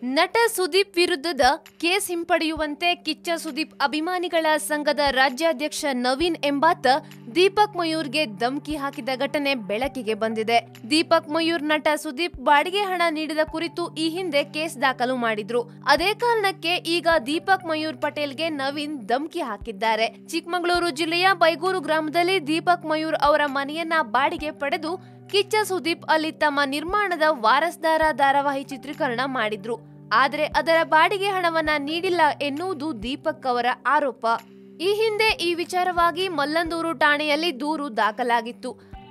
ನಟ ಸುದೀಪ್ ವಿರುದ್ಧದ ಕೇಸ್ ಹಿಂಪಡೆಯುವಂತೆ ಕಿಚ್ಚ ಸುದೀಪ್ ಅಭಿಮಾನಿಗಳ ಸಂಘದ ರಾಜ್ಯಾಧ್ಯಕ್ಷ ನವೀನ್ ಎಂಬಾತ ದೀಪಕ್ ಮಯೂರ್ಗೆ ಧಮಕಿ ಹಾಕಿದ ಘಟನೆ ಬೆಳಕಿಗೆ ಬಂದಿದೆ. ದೀಪಕ್ ಮಯೂರ್ ನಟ ಸುದೀಪ್ ಬಾಡಿಗೆ ಹಣ ನೀಡಿದ ಕುರಿತು ಈ ಹಿಂದೆ ಕೇಸ್ ದಾಖಲು ಮಾಡಿದ್ರು. ಅದೇ ಕಾರಣಕ್ಕೆ ಈಗ ದೀಪಕ್ ಮಯೂರ್ ಪಟೇಲ್ಗೆ ನವೀನ್ ಧಮಕಿ ಹಾಕಿದ್ದಾರೆ. ಚಿಕ್ಕಮಗಳೂರು ಜಿಲ್ಲೆಯ ಬೈಗೂರು ಗ್ರಾಮದಲ್ಲಿ ದೀಪಕ್ ಮಯೂರ್ ಅವರ ಮನೆಯನ್ನ ಬಾಡಿಗೆ ಪಡೆದು ಕಿಚ್ಚ ಸುದೀಪ್ ಅಲ್ಲಿ ತಮ್ಮ ನಿರ್ಮಾಣದ ವಾರಸ್ದಾರ ಧಾರಾವಾಹಿ ಚಿತ್ರೀಕರಣ ಮಾಡಿದ್ರು. ಆದರೆ ಅದರ ಬಾಡಿಗೆ ಹಣವನ್ನ ನೀಡಿಲ್ಲ ಎನ್ನುವುದು ದೀಪಕ್ ಅವರ ಆರೋಪ. ಈ ಹಿಂದೆ ಈ ವಿಚಾರವಾಗಿ ಮಲ್ಲಂದೂರು ಠಾಣೆಯಲ್ಲಿ ದೂರು ದಾಖಲಾಗಿತ್ತು.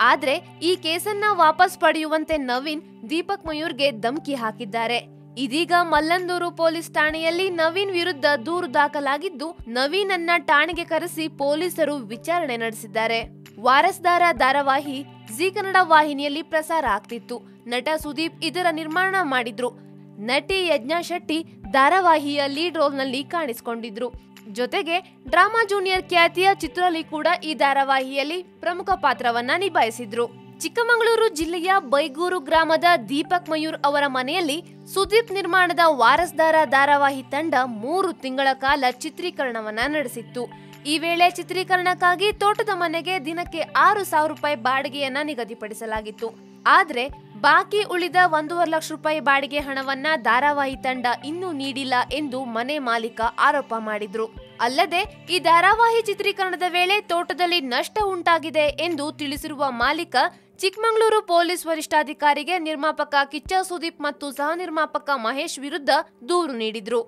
ಆದ್ರೆ ಈ ಕೇಸನ್ನ ವಾಪಸ್ ಪಡೆಯುವಂತೆ ನವೀನ್ ದೀಪಕ್ ಮಯೂರ್ಗೆ ಧಮಕಿ ಹಾಕಿದ್ದಾರೆ. ಇದೀಗ ಮಲ್ಲಂದೂರು ಪೊಲೀಸ್ ಠಾಣೆಯಲ್ಲಿ ನವೀನ್ ವಿರುದ್ಧ ದೂರು ದಾಖಲಾಗಿದ್ದು, ನವೀನ್ ಅನ್ನ ಠಾಣೆಗೆ ಕರೆಸಿ ಪೊಲೀಸರು ವಿಚಾರಣೆ ನಡೆಸಿದ್ದಾರೆ. ವಾರಸ್ದಾರ ಧಾರಾವಾಹಿ ಜೀ ಕನ್ನಡ ವಾಹಿನಿಯಲ್ಲಿ ಪ್ರಸಾರ ಆಗ್ತಿತ್ತು. ನಟ ಸುದೀಪ್ ಇದರ ನಿರ್ಮಾಣ ಮಾಡಿದ್ರು. ನಟಿ ಯಜ್ಞಾ ಶೆಟ್ಟಿ ಧಾರಾವಾಹಿಯ ಲೀಡ್ ರೋಲ್ ನಲ್ಲಿ ಕಾಣಿಸಿಕೊಂಡಿದ್ರು. ಜೊತೆಗೆ ಡ್ರಾಮಾ ಜೂನಿಯರ್ ಖ್ಯಾತಿಯ ಚಿತ್ರಲಿ ಕೂಡ ಈ ಧಾರಾವಾಹಿಯಲ್ಲಿ ಪ್ರಮುಖ ಪಾತ್ರವನ್ನ ನಿಭಾಯಿಸಿದ್ರು. ಚಿಕ್ಕಮಗಳೂರು ಜಿಲ್ಲೆಯ ಬೈಗೂರು ಗ್ರಾಮದ ದೀಪಕ್ ಮಯೂರ್ ಅವರ ಮನೆಯಲ್ಲಿ ಸುದೀಪ್ ನಿರ್ಮಾಣದ ವಾರಸ್ದಾರ ಧಾರಾವಾಹಿ ತಂಡ 3 ತಿಂಗಳ ಕಾಲ ಚಿತ್ರೀಕರಣವನ್ನ ನಡೆಸಿತ್ತು. ಈ ವೇಳೆ ಚಿತ್ರೀಕರಣಕ್ಕಾಗಿ ತೋಟದ ಮನೆಗೆ ದಿನಕ್ಕೆ 6,000 ರೂಪಾಯಿ ಬಾಡಿಗೆಯನ್ನ ನಿಗದಿಪಡಿಸಲಾಗಿತ್ತು. ಆದ್ರೆ ಬಾಕಿ ಉಳಿದ 1.5 ಲಕ್ಷ ರೂಪಾಯಿ ಬಾಡಿಗೆ ಹಣವನ್ನ ಧಾರಾವಾಹಿ ತಂಡ ಇನ್ನೂ ನೀಡಿಲ್ಲ ಎಂದು ಮನೆ ಮಾಲೀಕ ಆರೋಪ ಮಾಡಿದ್ರು. ಅಲ್ಲದೆ ಈ ಧಾರಾವಾಹಿ ಚಿತ್ರೀಕರಣದ ವೇಳೆ ತೋಟದಲ್ಲಿ ನಷ್ಟ ಉಂಟಾಗಿದೆ ಎಂದು ತಿಳಿಸಿರುವ ಮಾಲೀಕ ಚಿಕ್ಕಮಗಳೂರು ಪೊಲೀಸ್ ವರಿಷ್ಠಾಧಿಕಾರಿಗೆ ನಿರ್ಮಾಪಕ ಕಿಚ್ಚ ಸುದೀಪ್ ಮತ್ತು ಸಹ ನಿರ್ಮಾಪಕ ಮಹೇಶ್ ವಿರುದ್ಧ ದೂರು ನೀಡಿದ್ರು.